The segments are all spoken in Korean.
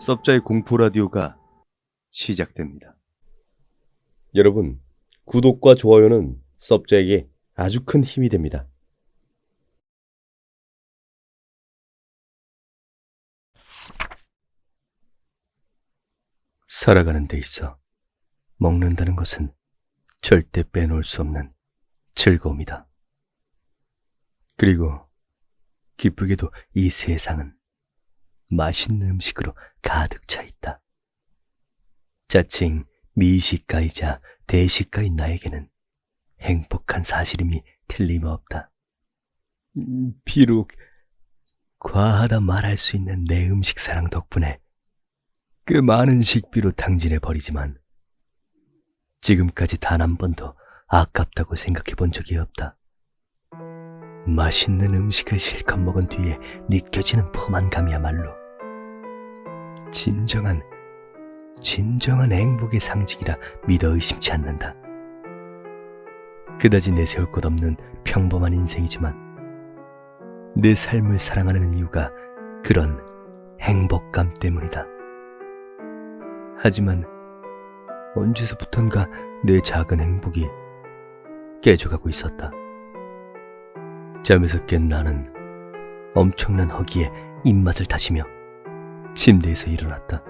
썹자의 공포 라디오가 시작됩니다. 여러분, 구독과 좋아요는 썹자에게 아주 큰 힘이 됩니다. 살아가는 데 있어 먹는다는 것은 절대 빼놓을 수 없는 즐거움이다. 그리고 기쁘게도 이 세상은 맛있는 음식으로 가득 차 있다. 자칭 미식가이자 대식가인 나에게는 행복한 사실임이 틀림없다. 비록 과하다 말할 수 있는 내 음식 사랑 덕분에 그 많은 식비로 당진해버리지만 지금까지 단 한 번도 아깝다고 생각해 본 적이 없다. 맛있는 음식을 실컷 먹은 뒤에 느껴지는 포만감이야말로 진정한 행복의 상징이라 믿어 의심치 않는다. 그다지 내세울 것 없는 평범한 인생이지만 내 삶을 사랑하는 이유가 그런 행복감 때문이다. 하지만 언제서부턴가 내 작은 행복이 깨져가고 있었다. 잠에서 깬 나는 엄청난 허기에 입맛을 다시며 침대에서 일어났다.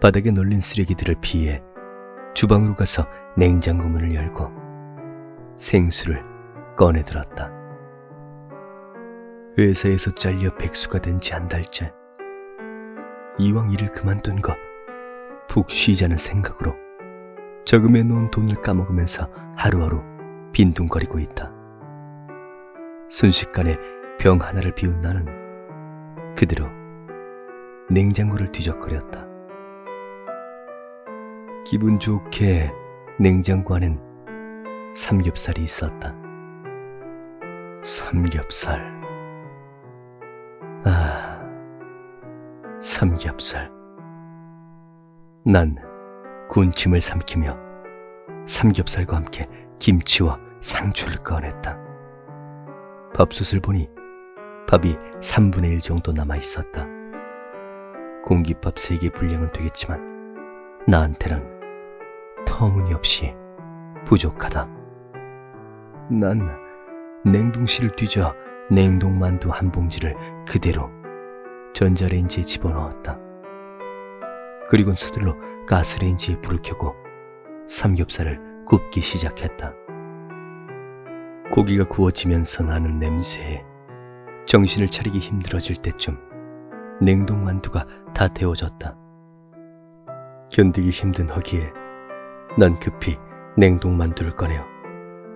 바닥에 널린 쓰레기들을 피해 주방으로 가서 냉장고 문을 열고 생수를 꺼내들었다. 회사에서 잘려 백수가 된 지 한 달째. 이왕 일을 그만둔 거 푹 쉬자는 생각으로 저금해 놓은 돈을 까먹으면서 하루하루 빈둥거리고 있다. 순식간에 병 하나를 비운 나는 그대로 냉장고를 뒤적거렸다. 기분 좋게 냉장고 안엔 삼겹살이 있었다. 삼겹살. 삼겹살. 난 군침을 삼키며 삼겹살과 함께 김치와 상추를 꺼냈다. 밥솥을 보니 밥이 3분의 1 정도 남아있었다. 공깃밥 3개 분량은 되겠지만 나한테는 터무니없이 부족하다. 난 냉동실을 뒤져 냉동만두 한 봉지를 그대로 전자레인지에 집어넣었다. 그리곤 서둘러 가스레인지에 불을 켜고 삼겹살을 굽기 시작했다. 고기가 구워지면서 나는 냄새에 정신을 차리기 힘들어질 때쯤 냉동만두가 다 데워졌다. 견디기 힘든 허기에 난 급히 냉동만두를 꺼내어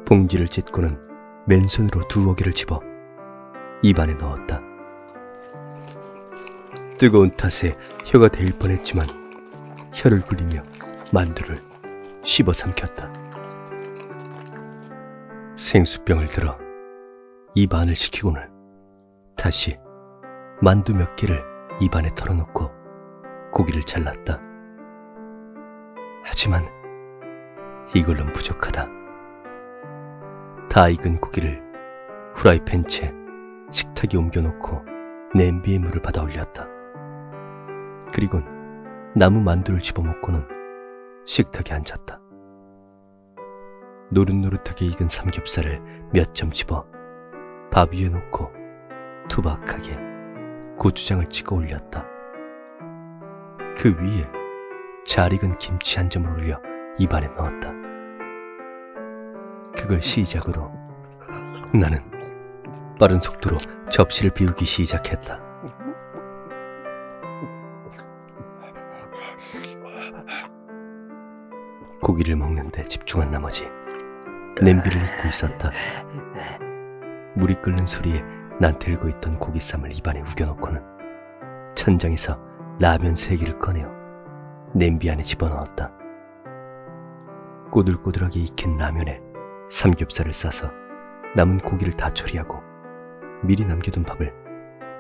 봉지를 찢고는 맨손으로 2어개를 집어 입안에 넣었다. 뜨거운 탓에 혀가 데일 뻔했지만 혀를 굴리며 만두를 씹어 삼켰다. 생수병을 들어 입 안을 식히고는 다시 만두 몇 개를 입안에 털어놓고 고기를 잘랐다. 하지만 이걸로는 부족하다. 다 익은 고기를 후라이팬 채 식탁에 옮겨놓고 냄비에 물을 받아 올렸다. 그리곤 나무 만두를 집어먹고는 식탁에 앉았다. 노릇노릇하게 익은 삼겹살을 몇 점 집어 밥 위에 놓고 투박하게 고추장을 찍어 올렸다. 그 위에 잘 익은 김치 한 점을 올려 입안에 넣었다. 그걸 시작으로 나는 빠른 속도로 접시를 비우기 시작했다. 고기를 먹는데 집중한 나머지 냄비를 잊고 있었다. 물이 끓는 소리에 난 들고 있던 고기쌈을 입안에 우겨놓고는 천장에서 라면 3개를 꺼내어 냄비 안에 집어넣었다. 꼬들꼬들하게 익힌 라면에 삼겹살을 싸서 남은 고기를 다 처리하고 미리 남겨둔 밥을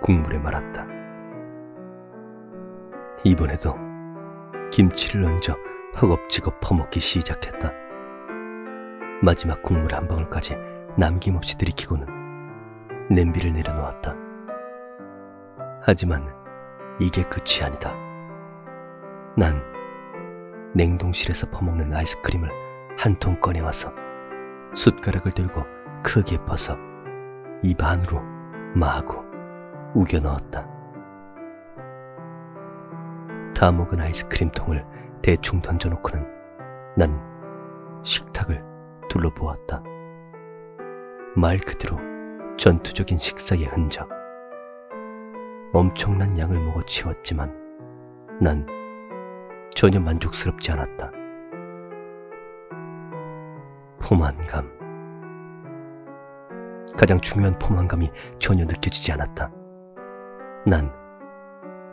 국물에 말았다. 이번에도 김치를 얹어 허겁지겁 퍼먹기 시작했다. 마지막 국물 한 방울까지 남김없이 들이키고는 냄비를 내려놓았다. 하지만 이게 끝이 아니다. 난 냉동실에서 퍼먹는 아이스크림을 한 통 꺼내와서 숟가락을 들고 크게 퍼서 입 안으로 마구 우겨 넣었다. 다 먹은 아이스크림 통을 대충 던져놓고는 난 식탁을 둘러보았다. 말 그대로 전투적인 식사의 흔적. 엄청난 양을 먹어치웠지만 난 전혀 만족스럽지 않았다. 포만감. 가장 중요한 포만감이 전혀 느껴지지 않았다. 난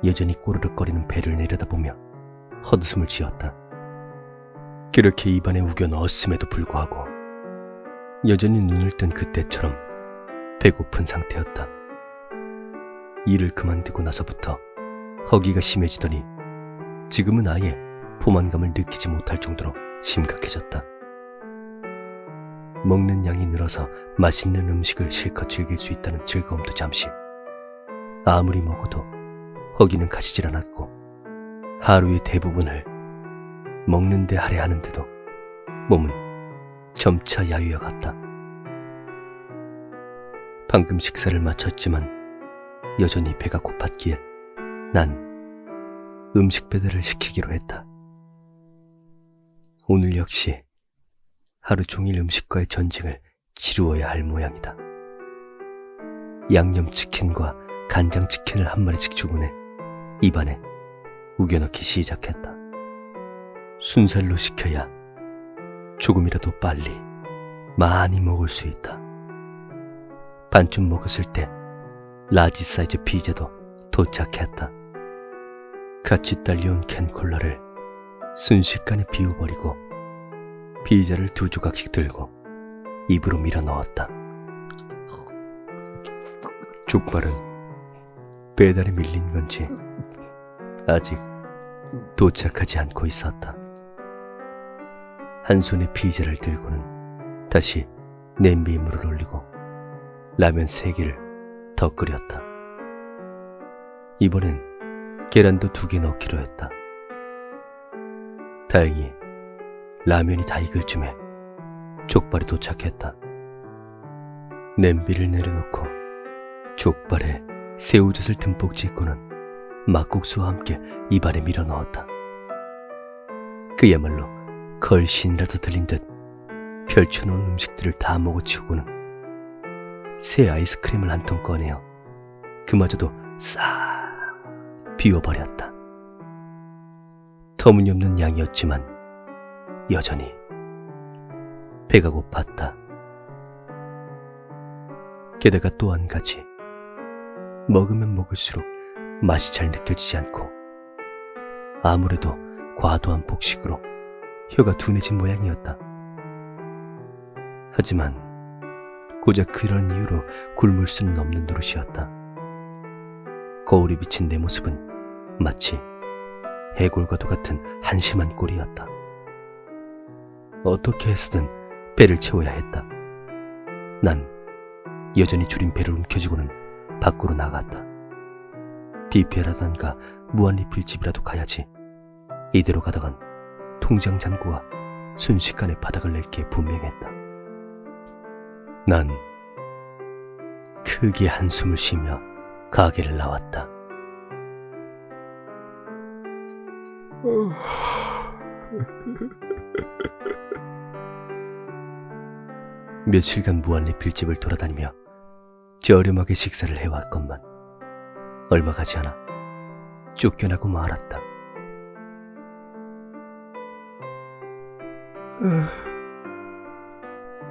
여전히 꼬르륵거리는 배를 내려다보며 헛웃음을 지었다. 그렇게 입안에 우겨 넣었음에도 불구하고 여전히 눈을 뜬 그때처럼 배고픈 상태였다. 일을 그만두고 나서부터 허기가 심해지더니 지금은 아예 포만감을 느끼지 못할 정도로 심각해졌다. 먹는 양이 늘어서 맛있는 음식을 실컷 즐길 수 있다는 즐거움도 잠시. 아무리 먹어도 허기는 가시질 않았고 하루의 대부분을 먹는 데 할애하는데도 몸은 점차 야유어 갔다. 방금 식사를 마쳤지만 여전히 배가 고팠기에 난 음식 배달을 시키기로 했다. 오늘 역시 하루 종일 음식과의 전쟁을 치루어야 할 모양이다. 양념치킨과 간장치킨을 한 마리씩 주문해 입안에 우겨넣기 시작했다. 순살로 시켜야 조금이라도 빨리 많이 먹을 수 있다. 반쯤 먹었을 때 라지 사이즈 피자도 도착했다. 같이 딸려온 캔콜라를 순식간에 비워버리고 피자를 2조각씩 들고 입으로 밀어 넣었다. 족발은 배달에 밀린 건지 아직 도착하지 않고 있었다. 한 손에 피자를 들고는 다시 냄비에 물을 올리고 라면 3개를 더 끓였다. 이번엔 계란도 2개 넣기로 했다. 다행히 라면이 다 익을 쯤에 족발이 도착했다. 냄비를 내려놓고 족발에 새우젓을 듬뿍 찍고는 막국수와 함께 입안에 밀어 넣었다. 그야말로 걸신이라도 들린 듯 펼쳐놓은 음식들을 다 먹어치우고는 새 아이스크림을 한 통 꺼내어 그마저도 싹 비워버렸다. 터무니없는 양이었지만 여전히 배가 고팠다. 게다가 또 한 가지, 먹으면 먹을수록 맛이 잘 느껴지지 않고 아무래도 과도한 폭식으로 혀가 둔해진 모양이었다. 하지만 고작 그런 이유로 굶을 수는 없는 노릇이었다. 거울에 비친 내 모습은 마치 해골과도 같은 한심한 꼴이었다. 어떻게 해서든 배를 채워야 했다. 난 여전히 줄인 배를 움켜쥐고는 밖으로 나갔다. 뷔페라던가 무한리필집이라도 가야지. 이대로 가다간 통장 잔고가 순식간에 바닥을 낼 게 분명했다. 난 크게 한숨을 쉬며 가게를 나왔다. 며칠간 무한리필집을 돌아다니며 저렴하게 식사를 해왔건만 얼마 가지 않아 쫓겨나고 말았다.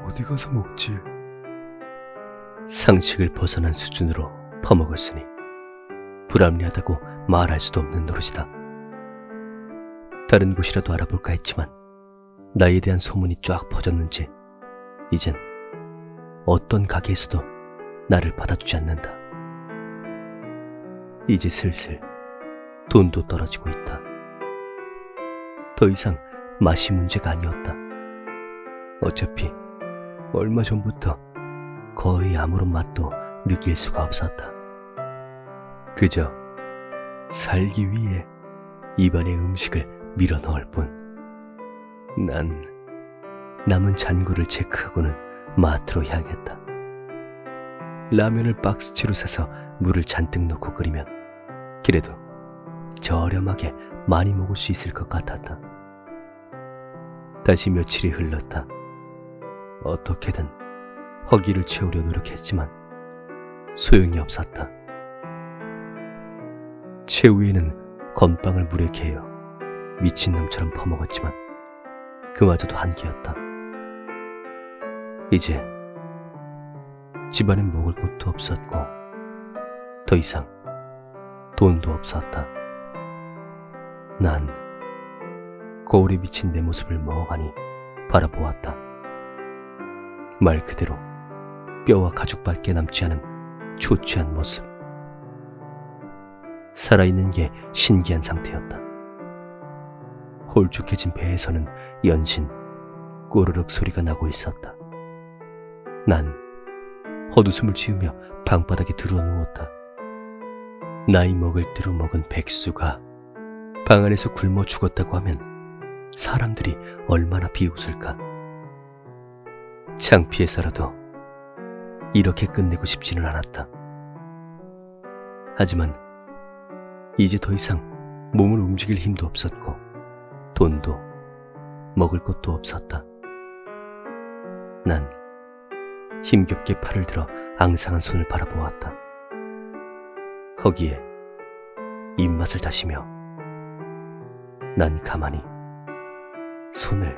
어디 가서 먹지? 상식을 벗어난 수준으로 퍼먹었으니 불합리하다고 말할 수도 없는 노릇이다. 다른 곳이라도 알아볼까 했지만 나에 대한 소문이 쫙 퍼졌는지 이젠 어떤 가게에서도 나를 받아주지 않는다. 이제 슬슬 돈도 떨어지고 있다. 더 이상 맛이 문제가 아니었다. 어차피 얼마 전부터 거의 아무런 맛도 느낄 수가 없었다. 그저 살기 위해 입안에 음식을 밀어 넣을 뿐. 난 남은 잔고를 체크하고는 마트로 향했다. 라면을 박스채로 사서 물을 잔뜩 넣고 끓이면 그래도 저렴하게 많이 먹을 수 있을 것 같았다. 다시 며칠이 흘렀다. 어떻게든 허기를 채우려 노력했지만 소용이 없었다. 최후에는 건빵을 물에 개어 미친놈처럼 퍼먹었지만 그마저도 한계였다. 이제 집안엔 먹을 것도 없었고 더 이상 돈도 없었다. 난 거울에 비친 내 모습을 멍하니 바라보았다. 말 그대로 뼈와 가죽밖에 남지 않은 초췌한 모습. 살아있는 게 신기한 상태였다. 홀쭉해진 배에서는 연신 꼬르륵 소리가 나고 있었다. 난 헛웃음을 지으며 방바닥에 들어 누웠다. 나이 먹을 대로 먹은 백수가 방 안에서 굶어 죽었다고 하면 사람들이 얼마나 비웃을까. 창피해서라도 이렇게 끝내고 싶지는 않았다. 하지만 이제 더 이상 몸을 움직일 힘도 없었고 돈도 먹을 것도 없었다. 난 힘겹게 팔을 들어 앙상한 손을 바라보았다. 허기에 입맛을 다시며 난 가만히 손을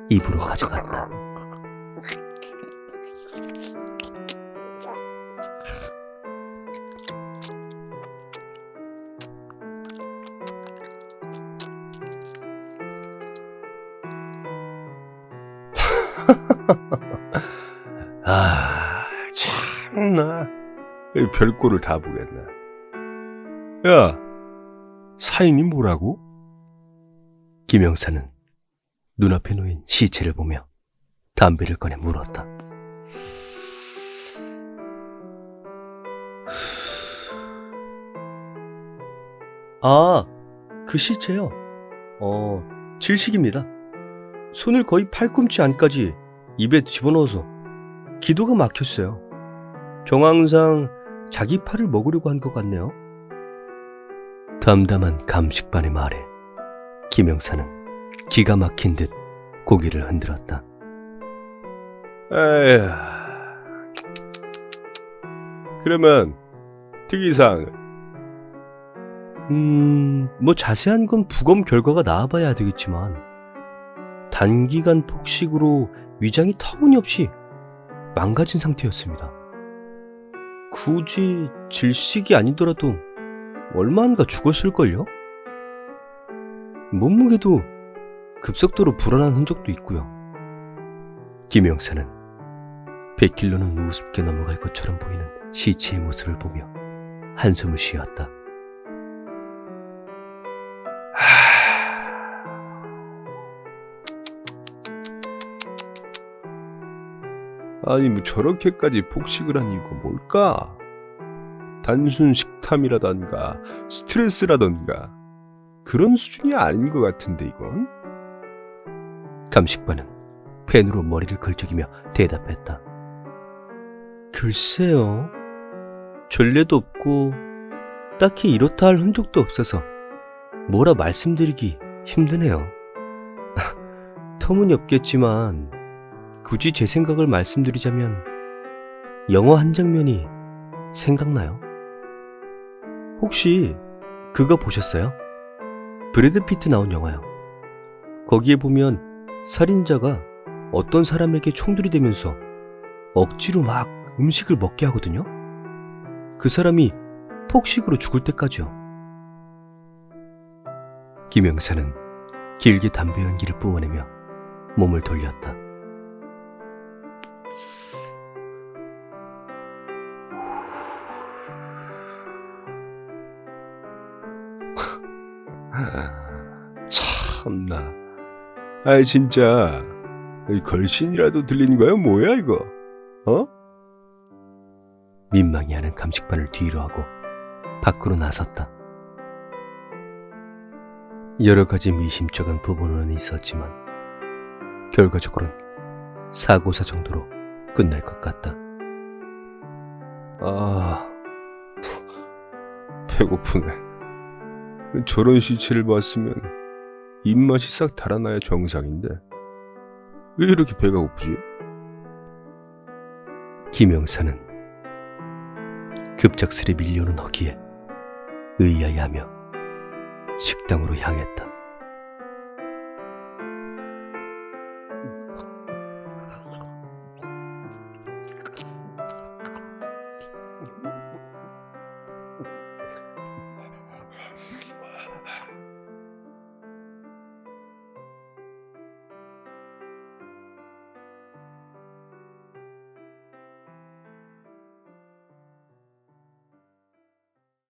입으로 가져갔다. 참나 별꼴을 다 보겠네. 야, 사인이 뭐라고? 김영사는 눈앞에 놓인 시체를 보며 담배를 꺼내 물었다. 아, 그 시체요? 질식입니다. 손을 거의 팔꿈치 안까지 입에 집어넣어서 기도가 막혔어요. 정황상 자기 팔을 먹으려고 한 것 같네요. 담담한 감식반의 말에 김영사는 기가 막힌 듯 고개를 흔들었다. 에휴, 그러면 특이사항은? 뭐 자세한 건 부검 결과가 나와봐야 되겠지만 단기간 폭식으로 위장이 터무니없이 망가진 상태였습니다. 굳이 질식이 아니더라도 얼마인가 죽었을걸요? 몸무게도 급속도로 불어난 흔적도 있고요. 김영사는 100kg는 우습게 넘어갈 것처럼 보이는 시체의 모습을 보며 한숨을 쉬었다. 아니 뭐 저렇게까지 폭식을 한 이유가 뭘까? 단순 식탐이라던가 스트레스라던가 그런 수준이 아닌 것 같은데 이건? 감식반은 펜으로 머리를 걸적이며 대답했다. 글쎄요. 전례도 없고 딱히 이렇다 할 흔적도 없어서 뭐라 말씀드리기 힘드네요. 터무니없겠지만 굳이 제 생각을 말씀드리자면 영화 한 장면이 생각나요. 혹시 그거 보셨어요? 브래드 피트 나온 영화요. 거기에 보면 살인자가 어떤 사람에게 총들이 대면서 억지로 막 음식을 먹게 하거든요. 그 사람이 폭식으로 죽을 때까지요. 김영사는 길게 담배 연기를 뿜어내며 몸을 돌렸다. 참나. 아이 진짜 걸신이라도 들린 거야 뭐야 이거? 어? 민망해하는 감식반을 뒤로 하고 밖으로 나섰다. 여러 가지 미심쩍은 부분은 있었지만 결과적으로는 사고사 정도로 끝날 것 같다. 배고프네. 저런 시체를 봤으면 입맛이 싹 달아나야 정상인데 왜 이렇게 배가 고프지? 김영사는 급작스레 밀려오는 허기에 의아해하며 식당으로 향했다.